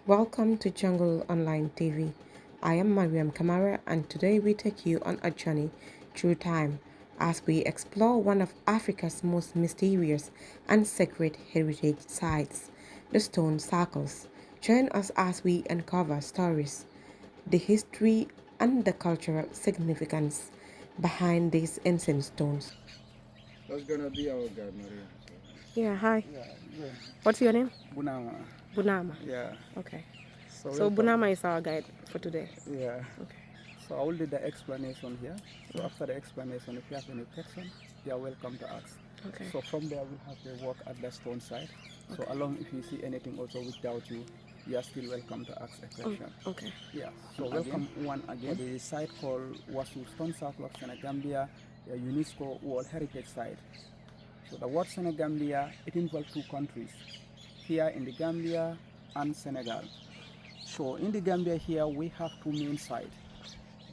Welcome to Jungle Online TV. I am Mariam Kamara, and today we take you on a journey through time as we explore one of Africa's most mysterious and sacred heritage sites, the stone circles. Join us as we uncover stories, the history, and the cultural significance behind these ancient stones. That's gonna be our guy, Maria. Yeah, hi. Yeah, yeah. What's your name? Bunama. Bunama. Yeah. Okay. So So welcome. Bunama is our guide for today. Yeah. Okay. So I will do the explanation here. So after the explanation, if you have any question, you are welcome to ask. Okay. So from there, we'll have to walk at the stone side. So Okay. along, if you see anything also without you, you are still welcome to ask a question. Okay. Yeah. So welcome one again. The site called Wassu Stone Circle of Senegambia, a UNESCO World Heritage Site. So the word Senegambia, it involves two countries, here in the Gambia and Senegal. So in the Gambia here, we have two main sites.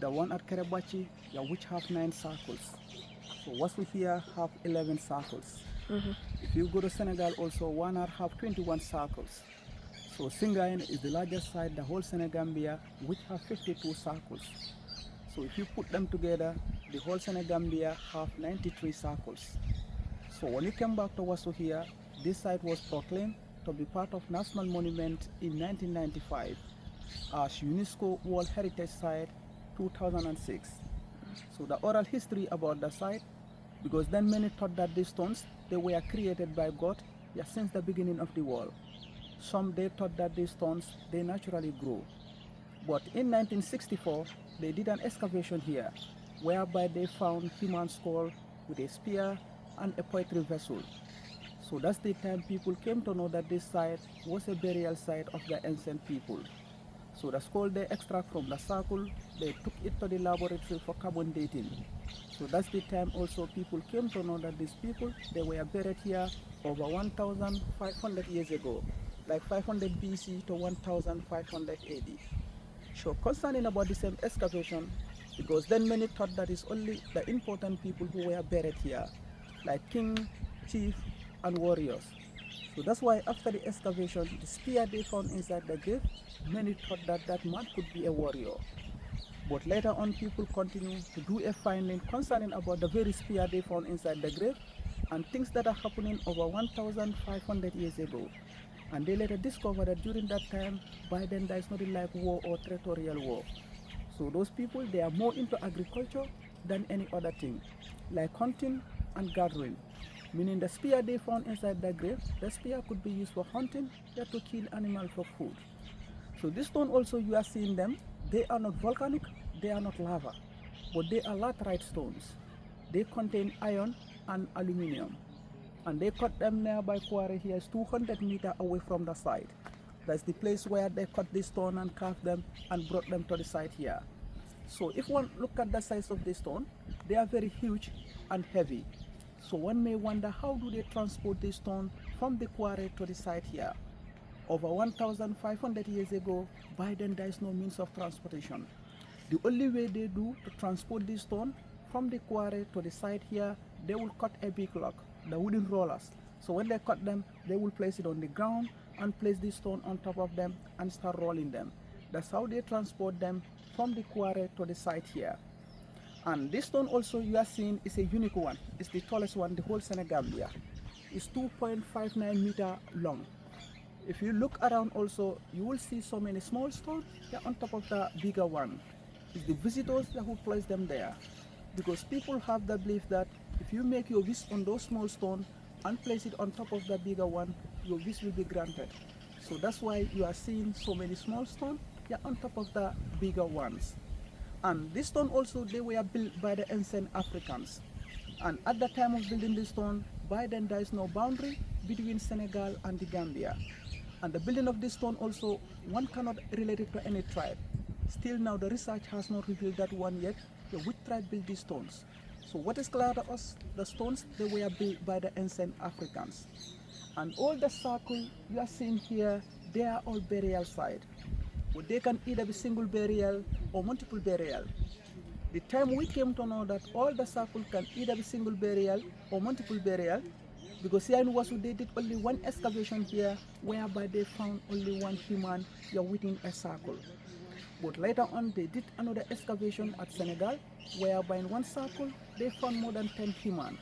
The one at Kerebachi, yeah, which have 9 circles. So what we here have 11 circles. If you go to Senegal also, one are have 21 circles. So Singain is the largest site, the whole Senegambia, which have 52 circles. So if you put them together, the whole Senegambia have 93 circles. So when you came back to Wassu here, this site was proclaimed to be part of National Monument in 1995 as UNESCO World Heritage Site 2006. So the oral history about the site, because then many thought that these stones, they were created by God, yeah, since the beginning of the world. Some they thought that these stones, they naturally grow. But in 1964, they did an excavation here, whereby they found human skull with a spear and a poetry vessel. So that's the time people came to know that this site was a burial site of the ancient people. So the skull they extract from the circle, they took it to the laboratory for carbon dating. So that's the time also people came to know that these people, they were buried here over 1,500 years ago, like 500 BC to 1,500 AD. So concerning about the same excavation, because then many thought that it's only the important people who were buried here, like king, chief, and warriors. So that's why after the excavation, the spear they found inside the grave, many thought that that man could be a warrior. But later on, people continue to do a finding concerning about the very spear they found inside the grave and things that are happening over 1,500 years ago. And they later discovered that during that time, by then there is nothing like war or territorial war. So those people, they are more into agriculture than any other thing, like hunting and gathering. Meaning the spear they found inside the grave, the spear could be used for hunting, or to kill animals for food. So this stone also you are seeing them, they are not volcanic, they are not lava, but they are laterite stones. They contain iron and aluminium. And they cut them nearby quarry here is 200 meters away from the site. That's the place where they cut this stone and carved them and brought them to the site here. So if one look at the size of this stone, they are very huge and heavy. So one may wonder how do they transport this stone from the quarry to the site here? Over 1,500 years ago, by then there is no means of transportation. The only way they do to transport this stone from the quarry to the site here, they will cut a big log, the wooden rollers. So when they cut them, they will place it on the ground and place this stone on top of them and start rolling them. That's how they transport them from the quarry to the site here. And this stone also you are seeing is a unique one. It's the tallest one, the whole Senegambia. It's 2.59 meter long. If you look around also, you will see so many small stones on top of the bigger one. It's the visitors who place them there. Because people have the belief that if you make your wish on those small stones and place it on top of the bigger one, your wish will be granted. So that's why you are seeing so many small stones on top of the bigger ones. And this stone also, they were built by the ancient Africans. And at the time of building this stone, by then there is no boundary between Senegal and the Gambia. And the building of this stone also, one cannot relate it to any tribe. Still now the research has not revealed that one yet, which tribe built these stones. So what is clear to us, the stones, they were built by the ancient Africans. And all the circle you are seeing here, they are all burial sites. But they can either be single burial or multiple burial. The time we came to know that all the circle can either be single burial or multiple burial, Because here in Wassu, they did only one excavation here, whereby they found only one human here within a circle. But later on, they did another excavation at Senegal, whereby in one circle, they found more than 10 human.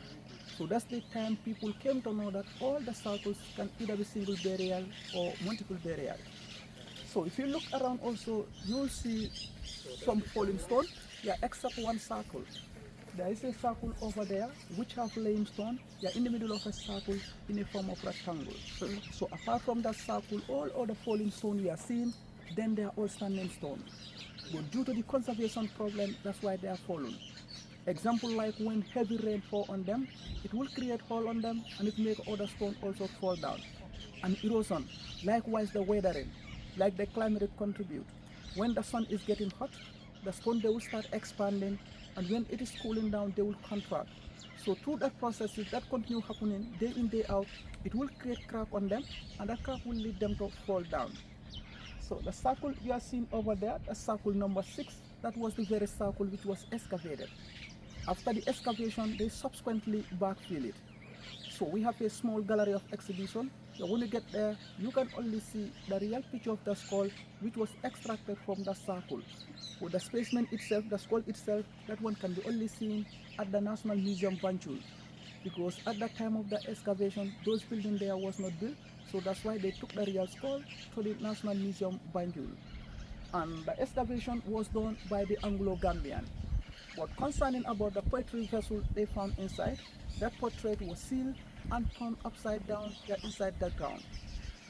So that's the time people came to know that all the circles can either be single burial or multiple burial. So if you look around also, you'll see some falling stone, yeah, except one circle. There is a circle over there which have limestone, yeah, in the middle of a circle in a form of rectangle. So apart from that circle, all other falling stone we are seeing, then they are all standing stone. But due to the conservation problem, that's why they are fallen. Example like when heavy rain fall on them, it will create hole on them and it make other stone also fall down. And erosion, likewise the weathering, like the climate contribute. When the sun is getting hot, the stone they will start expanding, and when it is cooling down, they will contract. So through that process, if that continue happening day in, day out, it will create crack on them, and that crack will lead them to fall down. So the circle you are seeing over there, the circle number 6, that was the very circle which was excavated. After the excavation, they subsequently backfill it. So we have a small gallery of exhibition. So when you get there, you can only see the real picture of the skull which was extracted from the circle. With the specimen itself, the skull itself, that one can be only seen at the National Museum Banjul. Because at the time of the excavation, those buildings there was not built. So that's why they took the real skull to the National Museum Banjul. And the excavation was done by the Anglo-Gambian. But concerning about the pottery vessel they found inside, that portrait was sealed and turned upside down inside the ground.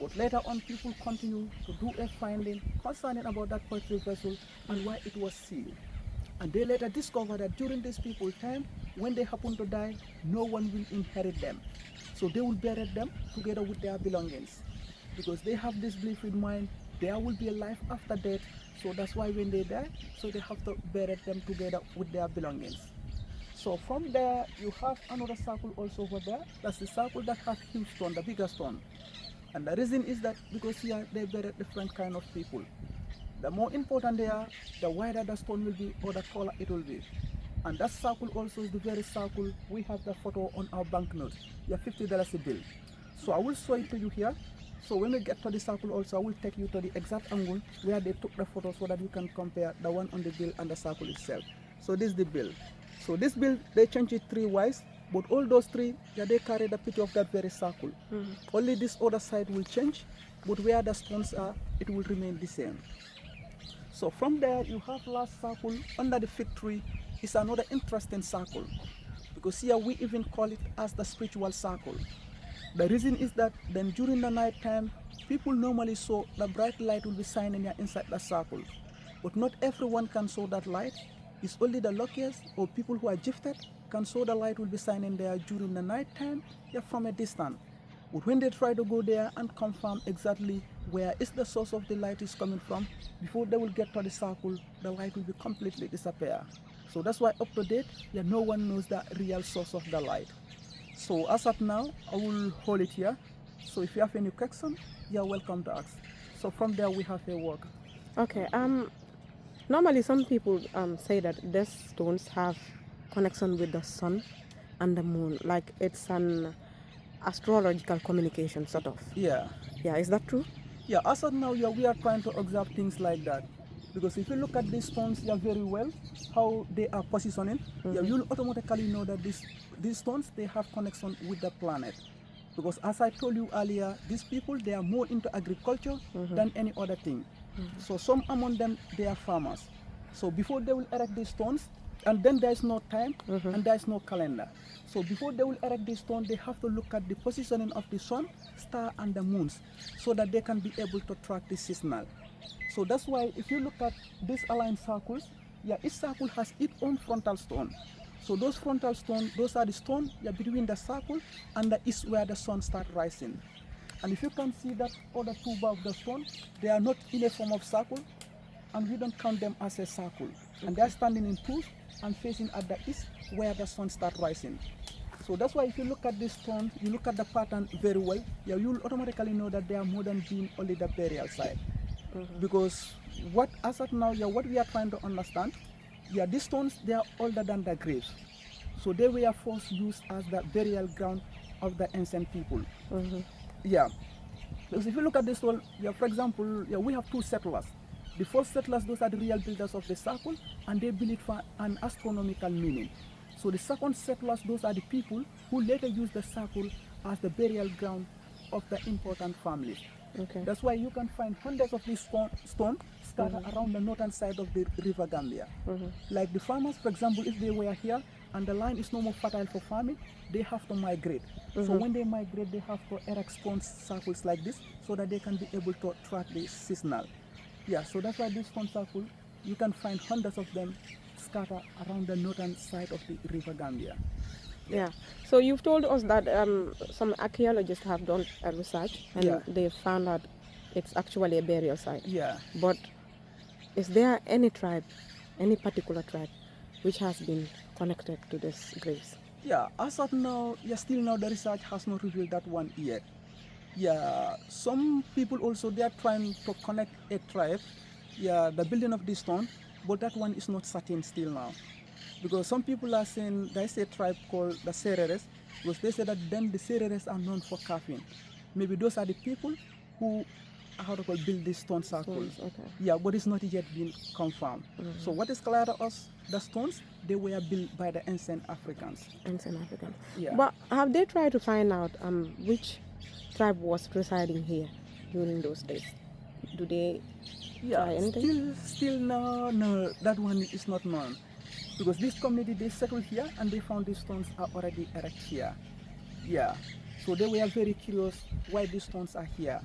But later on, people continue to do a finding concerning about that pottery vessel and why it was sealed. And they later discovered that during these people's time, when they happen to die, no one will inherit them. So they will bury them together with their belongings. Because they have this belief in mind, there will be a life after death. So that's why when they die, so they have to bury them together with their belongings. So from there, you have another circle also over there. That's the circle that has huge stone, the bigger stone. And the reason is that because here they bury different kind of people. The more important they are, the wider the stone will be or the taller it will be. And that circle also is the very circle we have the photo on our banknote, your $50 bill. So I will show it to you here. So when we get to the circle also, I will take you to the exact angle where they took the photo so that you can compare the one on the bill and the circle itself. So this is the bill. So this bill, they change it 3 ways, but all those 3, yeah, they carry the picture of that very circle. Only this other side will change, but where the stones are, it will remain the same. So from there, you have last circle under the fig tree is another interesting circle, because here we even call it as the spiritual circle. The reason is that then during the night time, people normally saw the bright light will be shining inside the circle, but not everyone can saw that light. It's only the luckiest or people who are gifted can saw the light will be shining there during the night time, yeah, from a distance. But when they try to go there and confirm exactly where is the source of the light is coming from, before they will get to the circle, the light will be completely disappear. So that's why up to date, yeah, no one knows the real source of the light. So as of now, I will hold it here. So if you have any question, you're welcome to ask. So from there we have a work. Okay. Normally, some people say that these stones have connection with the sun and the moon, like it's an astrological communication, sort of. Yeah. Yeah, is that true? Yeah, as of now, yeah, we are trying to observe things like that. Because if you look at these stones, yeah, very well, how they are positioning, yeah, you'll automatically know that these stones, they have connection with the planet. Because as I told you earlier, these people, they are more into agriculture than any other thing. So some among them, they are farmers. So before they will erect these stones, and then there is no time and there is no calendar. So before they will erect this stone, they have to look at the positioning of the sun, star and the moons, so that they can be able to track the seasonal. So that's why if you look at these aligned circles, yeah, each circle has its own frontal stone. So those frontal stones, those are the stones, yeah, between the circle and the east where the sun starts rising. And if you can see that other 2 bar of the stone, they are not in a form of circle, and we don't count them as a circle. And they are standing in 2s and facing at the east where the sun starts rising. So that's why if you look at this stone, you look at the pattern very well, yeah, you'll automatically know that they are more than being only the burial site. Because what as of now, yeah, what we are trying to understand, yeah, these stones, they are older than the graves. So they were first used as the burial ground of the ancient people. Yeah, because if you look at this one, yeah, for example, yeah, we have two settlers. The first settlers, those are the real builders of the circle, and they build it for an astronomical meaning. So the second settlers, those are the people who later use the circle as the burial ground of the important families. Okay. That's why you can find hundreds of these stones scattered around the northern side of the river Gambia. Like the farmers, for example, if they were here and the land is no more fertile for farming, they have to migrate. So when they migrate, they have to erect stone circles like this so that they can be able to track the seasonal. Yeah, so that's why this stone circle, you can find hundreds of them scattered around the northern side of the river Gambia. Yeah. So you've told us that some archaeologists have done a research and they found out it's actually a burial site. Yeah. But is there any tribe, any particular tribe, which has been connected to these graves? Yeah, as of now, yeah, still now the research has not revealed that one yet. Yeah, some people also, they are trying to connect a tribe, yeah, the building of this stone, but that one is not certain still now. Because some people are saying there's a tribe called the Sereres, because they say that then the Sereres are known for carving. Maybe those are the people who, how to call, build these stone circles. Okay. Yeah, but it's not yet been confirmed. So what is clear to us, the stones, they were built by the ancient Africans. Ancient Africans. Yeah. But have they tried to find out which tribe was residing here during those days? Do they try anything? Still no, that one is not known. Because this community, they settled here and they found these stones are already erect here. Yeah, so they were very curious why these stones are here.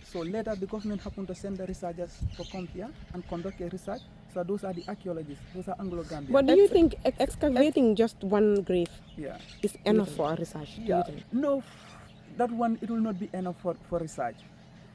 So later the government happened to send the researchers to come here and conduct a research. So those are the archaeologists, those are Anglo-Gambians. But do you think excavating just one grave yeah. is enough for research? Do you think? No, that one, it will not be enough for research.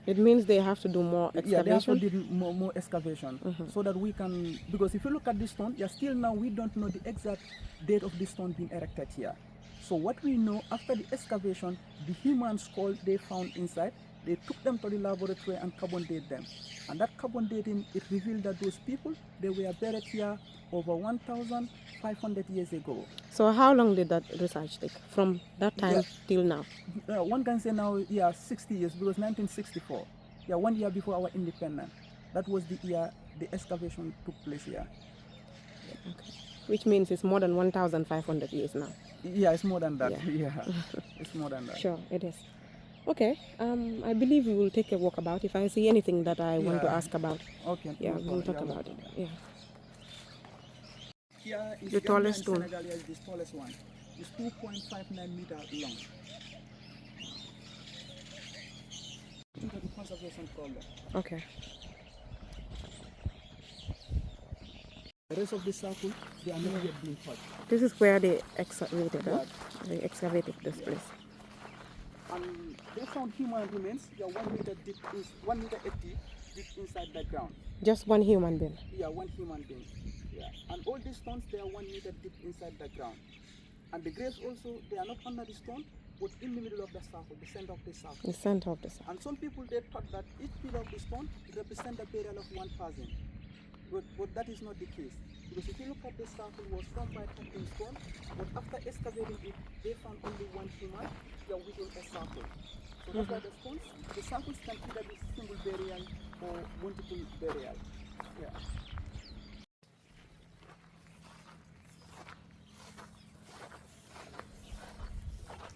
It means they have to do more excavation? Yeah, they have to do more excavation so that we can, because if you look at this stone, yeah, still now we don't know the exact date of this stone being erected here. So what we know, after the excavation, the human skull they found inside, they took them to the laboratory and carbon dated them. And that carbon dating, it revealed that those people, they were buried here over 1,500 years ago. So how long did that research take from that time till now? One can say now, 60 years, because 1964, 1 year before our independence, that was the year the excavation took place here. Okay. Which means it's more than 1,500 years now. Yeah, it's more than that. Yeah, it's more than that. Sure, it is. Okay, I believe we will take a walk about. If I see anything that I want to ask about, okay, we'll talk about it. Yeah. Here is the tallest stone. Senegal is the tallest one. It's 2.59 meters long. Into the conservation problem. Okay. The rest of the circle, they are not yet being touched. This is where they excavated, They excavated this place. And they found human remains, 1 meter deep, 1 meter 80 deep inside the ground. Just one human being? Yeah, one human being. Yeah. And all these stones, they are 1 meter deep inside the ground. And the graves also, they are not under the stone, but in the middle of the circle, the center of the circle. The center of the circle. And some people, they thought that each pillar of the stone represents the burial of one person. But that is not the case. Because if you look at the circle, was formed by 13 stones, but after excavating it, they found only one human within a circle. So that's why the circles can either be single burial or multiple burial. Yeah.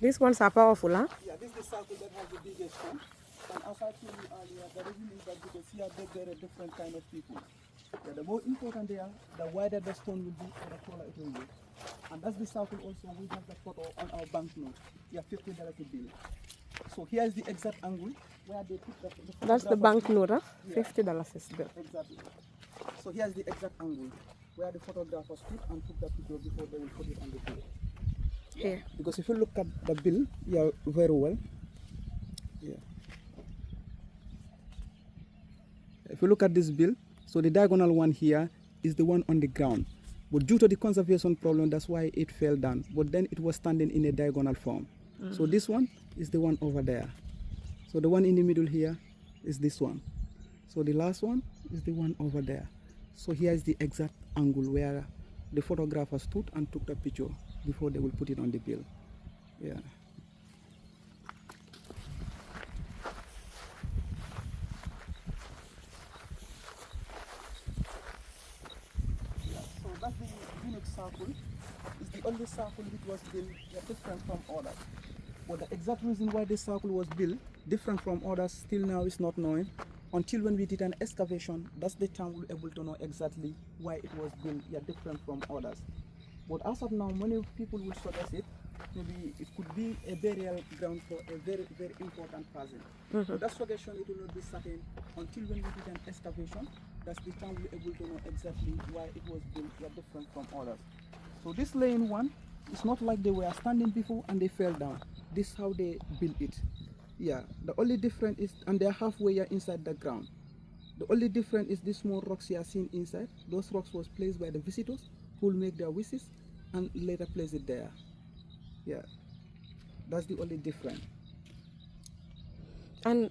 These ones are powerful, huh? Yeah, this is the circle that has the biggest stone. And as I told you earlier, the reason is that because here they bury different kind of people. Yeah, the more important they are, the wider the stone will be or the taller it will be. And that's the circle also, we have the photo on our banknote. Yeah, $50 bill. So here is the exact angle where they put the that's the banknote, huh? Yeah. $50 is bill. Exactly. So here's the exact angle where the photographers took and took the picture before they will put it on the bill. Here. Because if you look at the bill, very well. Yeah. If you look at this bill, so the diagonal one here is the one on the ground. But due to the conservation problem, that's why it fell down. But then it was standing in a diagonal form. So this one is the one over there. So the one in the middle here is this one. So the last one is the one over there. So here is the exact angle where the photographer stood and took the picture before they will put it on the bill. Yeah. circle. It's the only circle which was built different from others. But the exact reason why this circle was built different from others still now is not known. Until when we did an excavation, that's the time we'll be able to know exactly why it was built different from others. But as of now, many people will suggest it. Maybe it could be a burial ground for a very, very important person. But that suggestion, it will not be certain until when we did an excavation. That's the time we'll be able to know exactly why it was built different from others. So this lane one, it's not like they were standing before and they fell down. This is how they built it. Yeah, the only difference is, and they're halfway inside the ground. The only difference is these small rocks you are seeing inside. Those rocks was placed by the visitors who will make their wishes and later place it there. Yeah, that's the only difference. And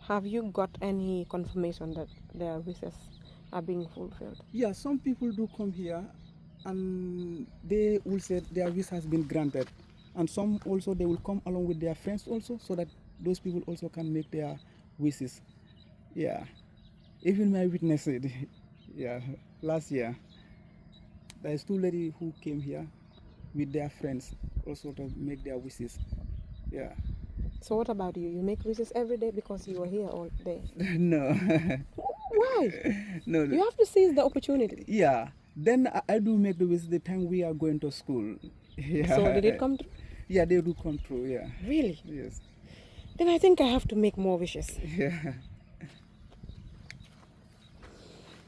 have you got any confirmation that their wishes are being fulfilled? Yeah, some people do come here and they will say their wish has been granted. And some also, they will come along with their friends also, so that those people also can make their wishes. Yeah, even my witness said, yeah, last year, there's two ladies who came here with their friends also to make their wishes. Yeah. So what about you? You make wishes every day because you are here all day? No. Why? No. You have to seize the opportunity. Yeah. Then I do make the wish the time we are going to school. Yeah. So did it come true? Yeah, they do come true. Yeah. Really? Yes. Then I think I have to make more wishes. Yeah.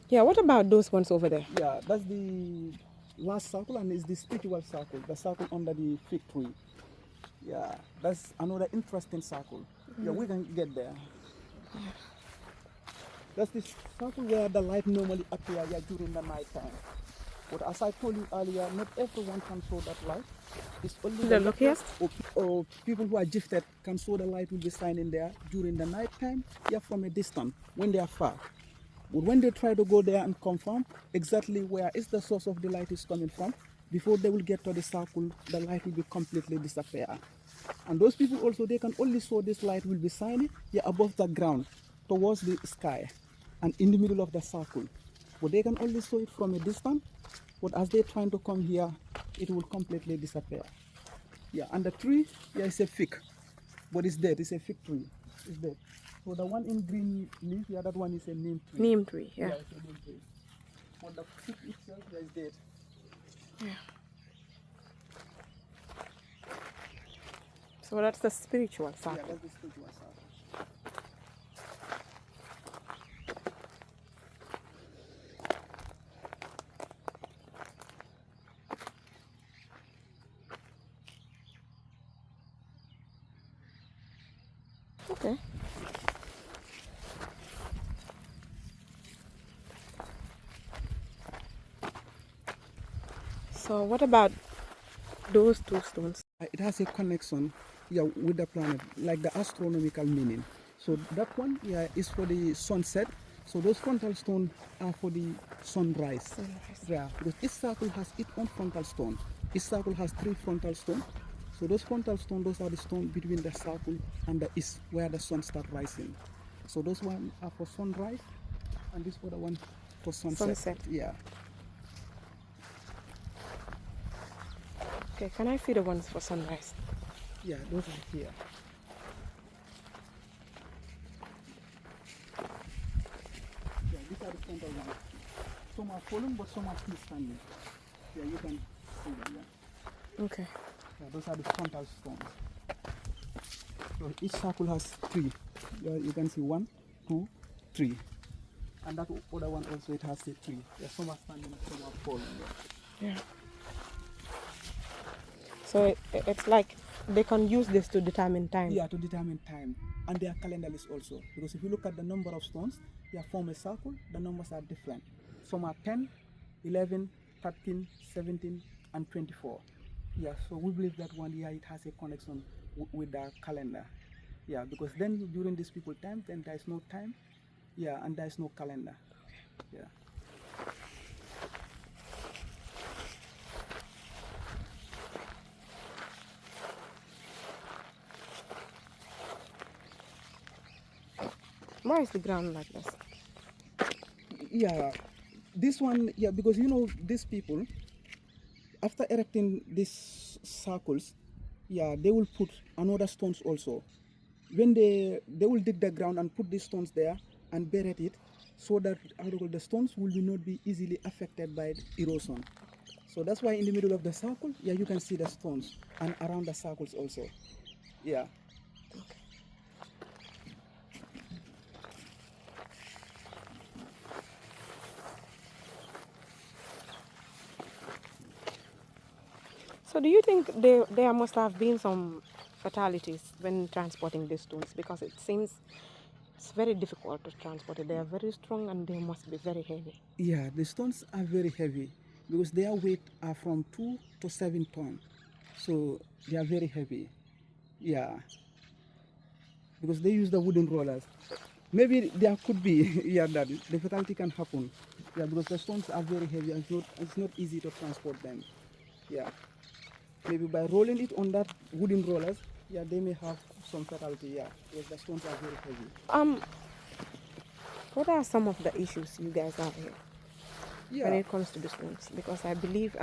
Yeah, what about those ones over there? Yeah, that's the last circle, and it's the spiritual circle, the circle under the fig tree. Yeah, that's another interesting circle. Yeah, we can get there. That's the circle where the light normally appears during the night time. But as I told you earlier, not everyone can show that light. It's only The luckiest? or people who are gifted can show the light will be shining there during the night time, yeah, from a distance, when they are far. But when they try to go there and confirm exactly where is the source of the light is coming from, before they will get to the circle, the light will be completely disappear. And those people also, they can only show this light will be shining above the ground, towards the sky, and in the middle of the circle. But they can only show it from a distance, but as they're trying to come here, it will completely disappear. Yeah, and the tree, is a fig, but it's dead, it's a fig tree, it's dead. So the one in green leaf, that one is a neem tree. Neem tree, yeah. It's a neem tree. But the fig itself, is dead. Yeah. So that's the spiritual circle. Yeah, that's the spiritual circle. Okay. So what about those two stones? It has a connection, with the planet, like the astronomical meaning. So that one, is for the sunset. So those frontal stones are for the sunrise. Yeah, because each circle has its own frontal stone. Each circle has 3 frontal stones. So those frontal stones, those are the stones between the circle and the east, where the sun starts rising. So those ones are for sunrise, and this other one for sunset. Yeah. Okay, can I see the ones for sunrise? Yeah, those are here. Yeah, these are the frontal ones. Some are falling, but some are still standing. Yeah, you can see them. Yeah. Okay. Yeah, those are the frontal stones. So each circle has 3. Yeah, you can see 1, 2, 3. And that other one also, it has a 3. Yeah, some are standing, some are falling. Yeah. So it's like they can use this to determine time. Yeah, to determine time. And their calendar list also. Because if you look at the number of stones, form a circle, the numbers are different. Some are 10, 11, 13, 17, and 24. Yeah, so we believe that one, it has a connection with the calendar. Yeah, because then during these people time, then there is no time. Yeah, and there is no calendar. Yeah. Why is the ground like this? Yeah, this one, because these people, after erecting these circles, yeah, they will put another stones also. When they will dig the ground and put these stones there and bury it, so that the stones will not be easily affected by erosion. So that's why in the middle of the circle, yeah, you can see the stones, and around the circles also. Yeah. So do you think there must have been some fatalities when transporting these stones? Because it seems it's very difficult to transport it. They are very strong and they must be very heavy. Yeah, the stones are very heavy because their weight are from 2 to 7 tons. So they are very heavy. Yeah, because they use the wooden rollers. Maybe there could be, yeah, that the fatality can happen. Yeah, because the stones are very heavy and it's not easy to transport them. Yeah, maybe by rolling it on that wooden rollers, yeah, they may have some fatality. Yeah, because the stones are very heavy. Um, what are some of the issues you guys have here when Yeah, it comes to the stones? Because I believe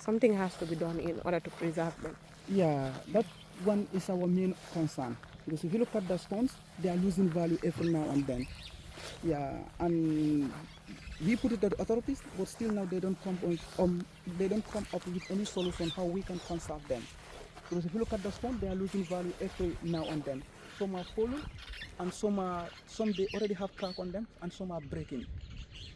something has to be done in order to preserve them. yeah, that one is our main concern. Because if you look at the stones, they are losing value every now and then. Yeah, and we put it to the authorities, but still now they don't come up with any solution how we can conserve them. Because if you look at the stone, they are losing value every now and then. Some are falling, and some they already have crack on them, and some are breaking.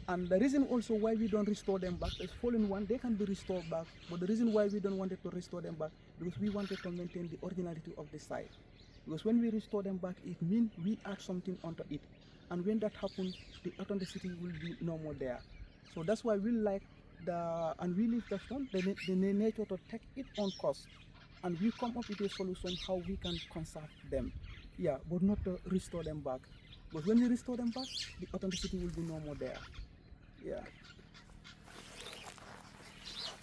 And the reason also why we don't restore them back is fallen one, they can be restored back. But the reason why we don't want to restore them back, because we wanted to maintain the originality of the site. Because when we restore them back, it means we add something onto it. And when that happens, the authenticity will be no more there. So that's why we like and we leave the stone, the nature to take its own cost. And we come up with a solution how we can conserve them. Yeah, but not to restore them back. But when we restore them back, the authenticity will be no more there. Yeah.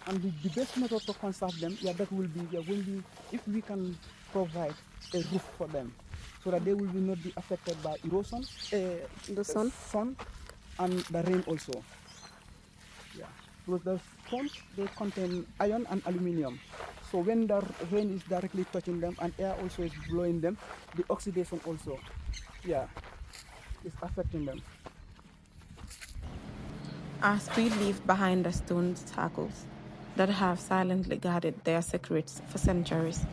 And the best method to conserve them, yeah, that will be, yeah, when if we can provide a roof for them, so that they will not be affected by erosion, The the sun? sun, and the rain also. Yeah, because the stones, they contain iron and aluminium. So when the rain is directly touching them and air also is blowing them, the oxidation also, yeah, is affecting them. As we leave behind the stone circles that have silently guarded their secrets for centuries,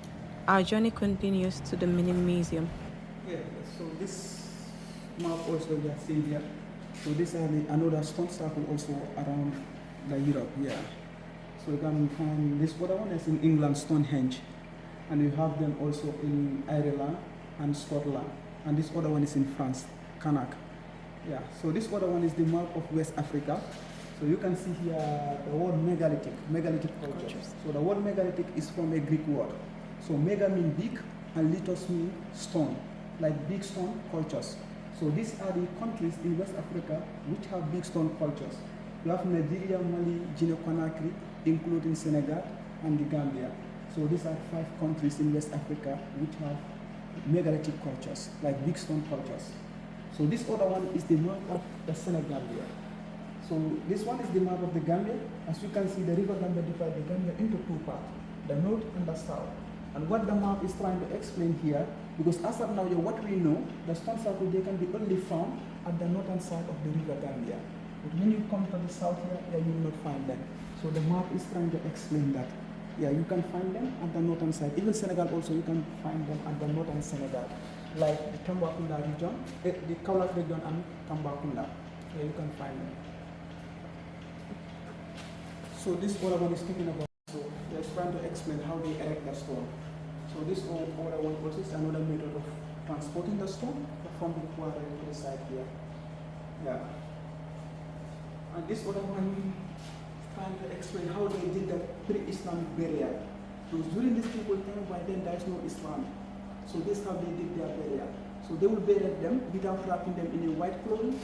our journey continues to the mini museum. Yeah, so this map also we are seeing here. So these are another stone circle also around the Europe, yeah. So you can find this other one is in England, Stonehenge, and you have them also in Ireland and Scotland, and this other one is in France, Kanak. Yeah. So this other one is the map of West Africa. So you can see here the word megalithic culture. So the word megalithic is from a Greek word. So mega means big and lithos means stone, like big stone cultures. So these are the countries in West Africa which have big stone cultures. You have Nigeria, Mali, Guinea-Conakry, including Senegal and the Gambia. So these are 5 countries in West Africa which have megalithic cultures, like big stone cultures. So this other one is the map of the Senegal here. So this one is the map of the Gambia. As you can see, the river Gambia divides the Gambia into 2 parts, the north and the south. And what the map is trying to explain here, because as of now, what we know, the stone circle, they can be only found at the northern side of the river Gambia. But when you come to the south here, you will not find them. So the map is trying to explain that. Yeah, you can find them at the northern side. Even Senegal also, you can find them at the northern Senegal, like the Tambacounda region, the Kaolack region and Tambacounda. Yeah, you can find them. So this other one is talking about, so they're trying to explain how they erect the stone. So this other one also is another method of transporting the stone from the quarry to the side here. Yeah. And this other one trying to explain how they did the pre-Islamic burial. Because during this people time, by then there is no Islam. So this is how they did their burial. So they will bury them without wrapping them in a white cloth,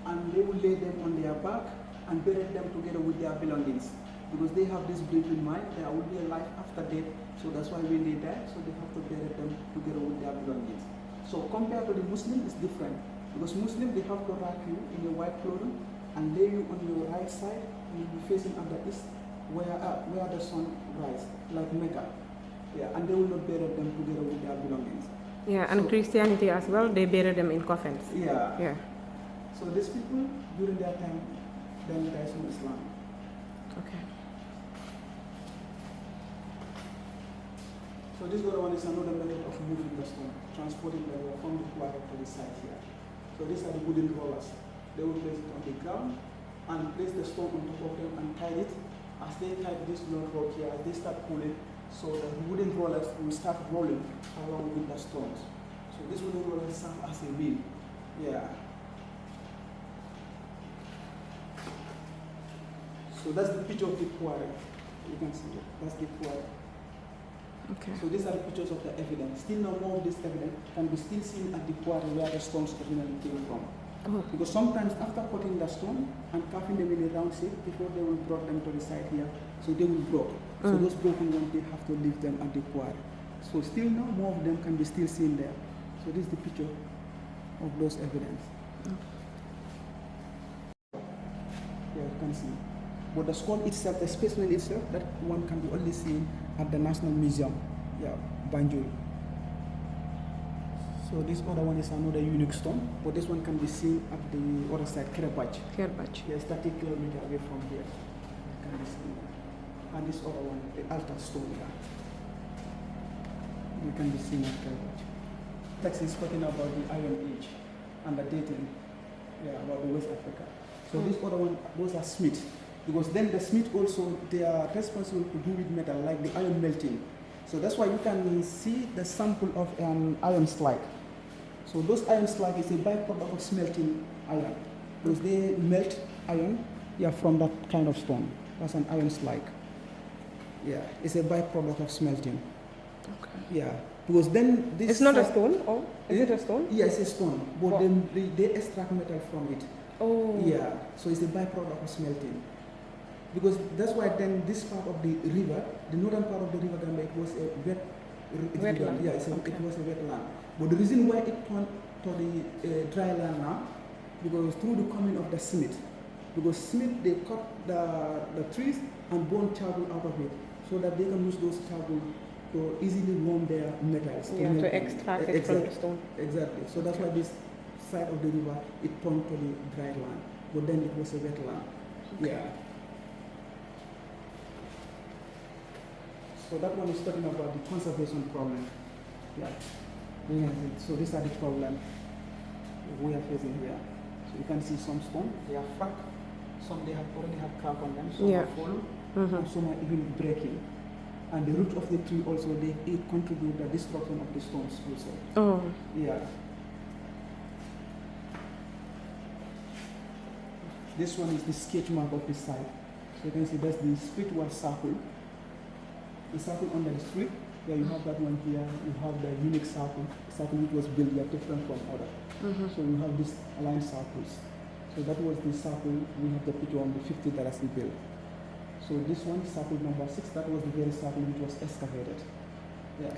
and they will lay them on their back and bury them together with their belongings. Because they have this belief in mind, there will be a life after death. So that's why when they die, so they have to bury them together with their belongings. So compared to the Muslim, it's different. Because Muslim, they have to wrap you in a white clothing and lay you on your right side, and you'll be facing on the east, where the sun rise, like Mecca. Yeah, and they will not bury them together with their belongings. Yeah, and So- Christianity as well, they bury them in coffins. Yeah. Yeah. So these people, during their time, then there is no Islam. Okay. So this other one is another method of moving the stone, transporting the water from the quarry to the site here. So these are the wooden rollers. They will place it on the ground and place the stone on top of them and tie it. As they tie this block rock here, as they start pulling, so the wooden rollers will start rolling along with the stones. So this wooden rollers serve as a wheel. Yeah. So that's the picture of the quarry. You can see it. That's the quarry. Okay. So these are the pictures of the evidence. Still no more of this evidence can be still seen at the quarry where the stones originally came from. Oh. Because sometimes after cutting the stone and carving them in a round shape, before they will brought them to the site here, so they will break. So those broken ones, they have to leave them at the quarry. So still now more of them can be still seen there. So this is the picture of those evidence. Yeah, you can see. But the skull itself, the specimen itself, that one can be only seen at the National Museum, yeah, Banjul. So this other one is another unique stone, but this one can be seen at the other side, Kerebach. Kerbach. Yes, 30 kilometers away from here. It can be seen. And this other one, the altar stone here. You can be seen at Kerebach. Text is talking about the Iron Age and the dating, yeah, about the West Africa. So this other one, those are smiths. Because then the smith also, they are responsible to do with metal, like the iron melting. So that's why you can see the sample of iron slag. So those iron slag is a byproduct of smelting iron. Because they melt iron, yeah, from that kind of stone. That's an iron slag. Yeah, it's a byproduct of smelting. Okay. Yeah, because then this... It's not a stone, or is it a stone? Yeah, it's a stone, but What? then they extract metal from it. Oh. Yeah, so it's a byproduct of smelting. Because that's why then this part of the river, the northern part of the river Gambia, it was a Wetland. Yeah, Okay. it was a wetland. But the reason why it turned to the dry land now, because through the coming of the smith, because smith, they cut the trees and burn charcoal out of it, so that they can use those charcoal to easily warm their metals. Yeah, to extract it from the stone. Exactly. So that's why this side of the river, it turned to the dry land. But then it was a wetland. Okay. Yeah. So that one is talking about the conservation problem. Yeah. So these are the problem we are facing here. So you can see some stone, they are flat, some they have already have crack on them, some Yeah. are fallen, and some are even breaking. And the root of the tree also, it contribute the destruction of the stones also. Oh. Yeah. This one is the sketch mark of the site. So you can see that's the spiritual circle. The circle under the street, yeah, you have that one here. You have the unique circle which was built here, different from other. So you have these aligned circles. So that was the circle. We have the picture on the 50 that has been built. So this one, circle number 6, that was the very circle which was excavated. Yeah.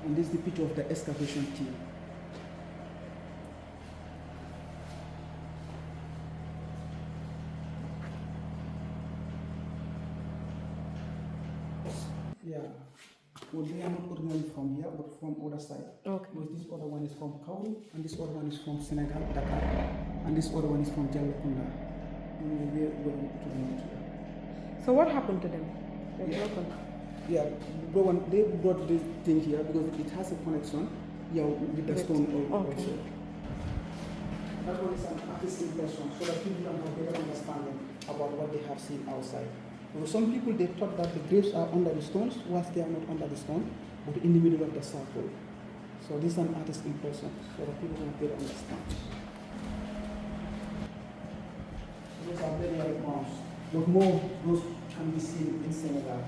And this is the picture of the excavation team. Yeah. Well, they are not originally from here, but from other side. Okay. Because this other one is from Kauru, and this other one is from Senegal, Dakar, and this other one is from Jalakunda. And we are going to the So what happened to them? They're Yeah. broken. Yeah, they brought this thing here because it has a connection, yeah, with the stone also. Okay. That one is an artist's impression, so that people can have a better understanding about what they have seen outside. Because some people, they thought that the graves are under the stones, whilst they are not under the stone, but in the middle of the circle. So this is an artist's impression, so that people can better understand. Those are very like mounds, but more those can be seen in Senegal.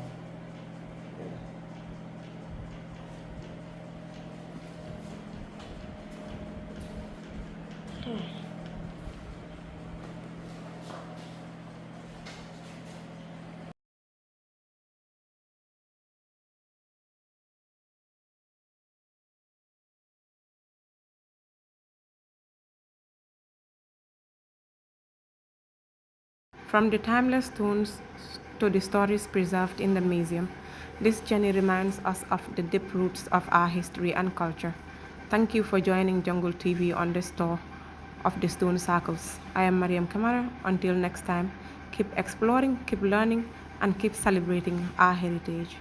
From the timeless stones to the stories preserved in the museum. This journey reminds us of the deep roots of our history and culture. Thank you for joining Jungle TV on this tour of the stone circles. I am Mariam Kamara. Until next time, keep exploring, keep learning, and keep celebrating our heritage.